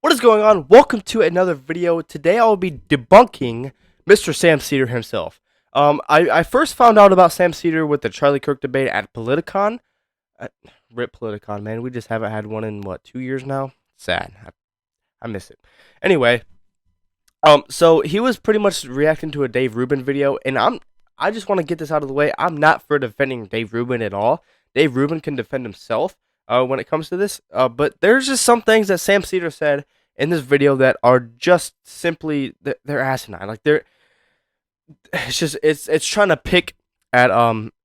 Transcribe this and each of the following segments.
What is going on? Welcome to another video. Today I will be debunking Mr. Sam Seder himself. I first found out about Sam Seder with the Charlie Kirk debate at Politicon. RIP Politicon, man. We just haven't had one in, 2 years now? Sad. I miss it. Anyway, so he was pretty much reacting to a Dave Rubin video, and I just want to get this out of the way. I'm not for defending Dave Rubin at all. Dave Rubin can defend himself when it comes to this. But there's just some things that Sam Seder said in this video that are just simply they're asinine. Like it's trying to pick at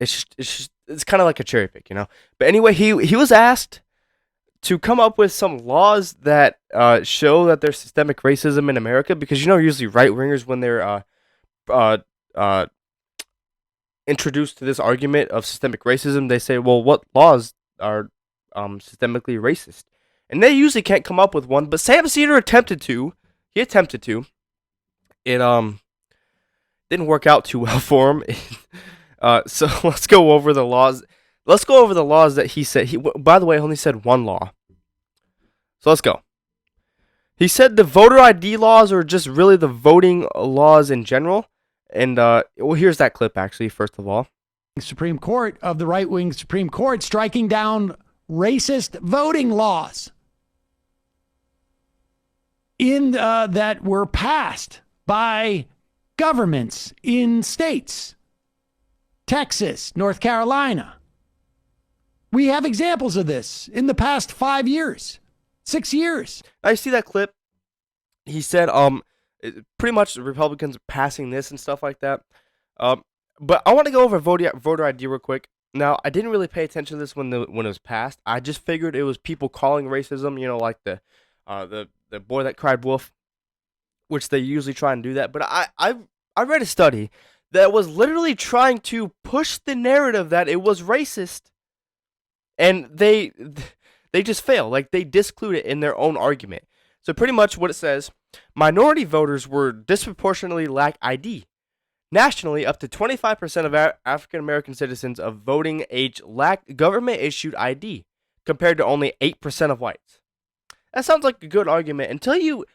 it's kind of like a cherry pick, you know. But anyway, he was asked to come up with some laws that show that there's systemic racism in America, because usually right wingers, when they're uh, uh, introduced to this argument of systemic racism, they say, well, what laws are systemically racist? And they usually can't come up with one, but Sam Seder attempted to. He attempted to. It didn't work out too well for him. So let's go over the laws. Let's go over the laws that he said. He, by the way, only said one law. So let's go. He said the voter ID laws are just really the voting laws in general. And well, here's that clip actually. First of all, Supreme Court of the right-wing Supreme Court striking down racist voting laws that were passed by governments in states, Texas, North Carolina. We have examples of this in the past 5 years, 6 years. I see that clip. He said, pretty much the Republicans are passing this and stuff like that. But I want to go over voter ID real quick. Now, I didn't really pay attention to this when it was passed. I just figured it was people calling racism, like the boy that cried wolf, which they usually try and do that. But I read a study that was literally trying to push the narrative that it was racist, and they just fail. Like, they disclude it in their own argument. So pretty much what it says: minority voters were disproportionately lack ID. Nationally, up to 25% of African American citizens of voting age lack government-issued ID, compared to only 8% of whites. That sounds like a good argument until you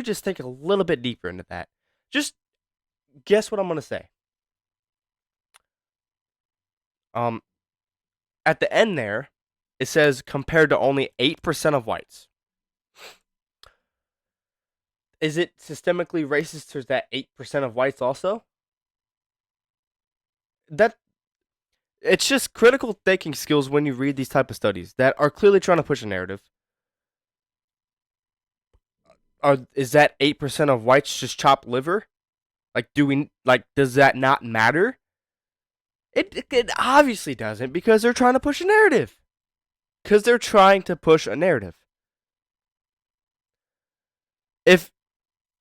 just think a little bit deeper into that. Just guess what I'm gonna say. At the end there, it says compared to only 8% of whites. Is it systemically racist, or is that 8% of whites also? That it's just critical thinking skills when you read these type of studies that are clearly trying to push a narrative. Is that 8% of whites just chopped liver? Does that not matter? It obviously doesn't, because they're trying to push a narrative. Because they're trying to push a narrative. If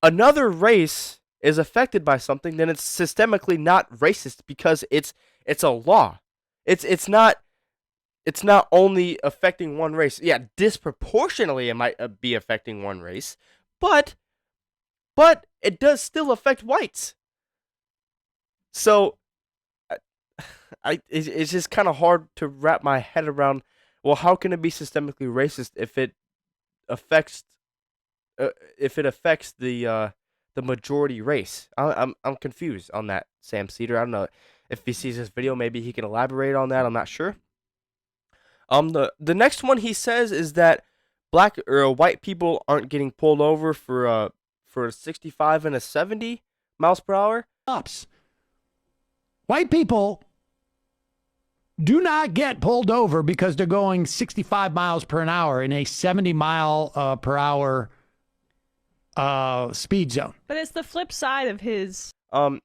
another race is affected by something, then it's systemically not racist, because it's a law. It's not only affecting one race. Yeah, disproportionately it might be affecting one race, but it does still affect whites. So it's just kind of hard to wrap my head around. Well, how can it be systemically racist if it affects the majority race? I'm confused on that, Sam Seder. I don't know if he sees this video. Maybe he can elaborate on that. I'm not sure. The next one he says is that black or white people aren't getting pulled over for a 65 and a 70 miles per hour. Ups. White people do not get pulled over because they're going 65 miles per hour in a 70 mile per hour speed zone. But it's the flip side of his. I'm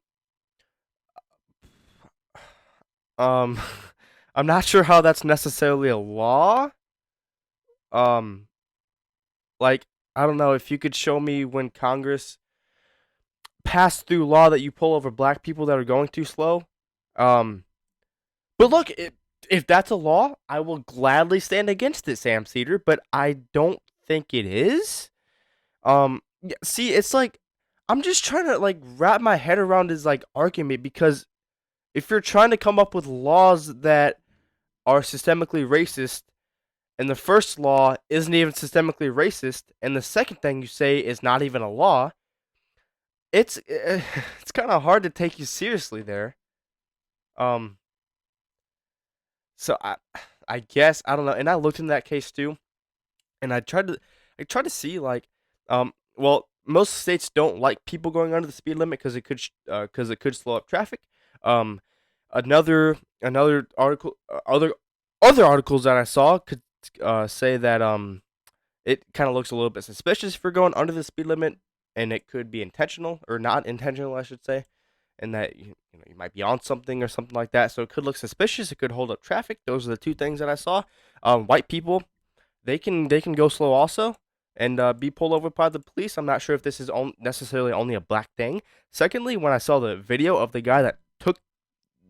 not sure how that's necessarily a law. Like, I don't know if you could show me when Congress passed through law that you pull over black people that are going too slow. But look, if that's a law, I will gladly stand against it, Sam Seder. But I don't think it is. See, it's like I'm just trying to wrap my head around his argument, because if you're trying to come up with laws that are systemically racist, and the first law isn't even systemically racist, and the second thing you say is not even a law, it's kind of hard to take you seriously there. Um, so I guess I don't know, and I looked into that case too, and I tried to see like, well, most states don't like people going under the speed limit because it could slow up traffic. Um, another article, other articles that I saw could say that it kind of looks a little bit suspicious if you're going under the speed limit, and it could be intentional or not intentional, I should say, and that you might be on something or something like that. So it could look suspicious. It could hold up traffic. Those are the two things that I saw. White people, they can go slow also and be pulled over by the police. I'm not sure if this is necessarily only a black thing. Secondly, when I saw the video of the guy that took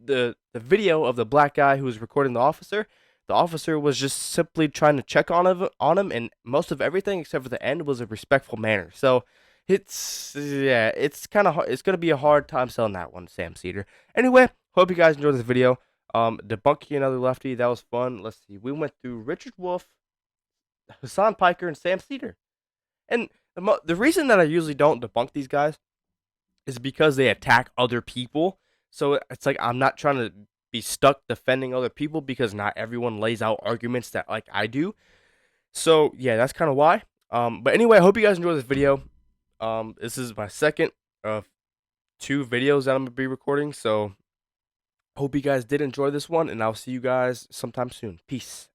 the video of the black guy who was recording the officer was just simply trying to check on him, and most of everything except for the end was a respectful manner. So it's kind of it's gonna be a hard time selling that one, Sam Cedar. Anyway, hope you guys enjoyed this video. Debunking another lefty, that was fun. Let's see, we went through Richard Wolf, Hassan Piker, and Sam Cedar. And the reason that I usually don't debunk these guys is because they attack other people. So it's like I'm not trying to be stuck defending other people because not everyone lays out arguments that like I do. So yeah, that's kind of why. But anyway, I hope you guys enjoyed this video. This is my second of two videos that I'm gonna be recording. So hope you guys did enjoy this one, and I'll see you guys sometime soon. Peace.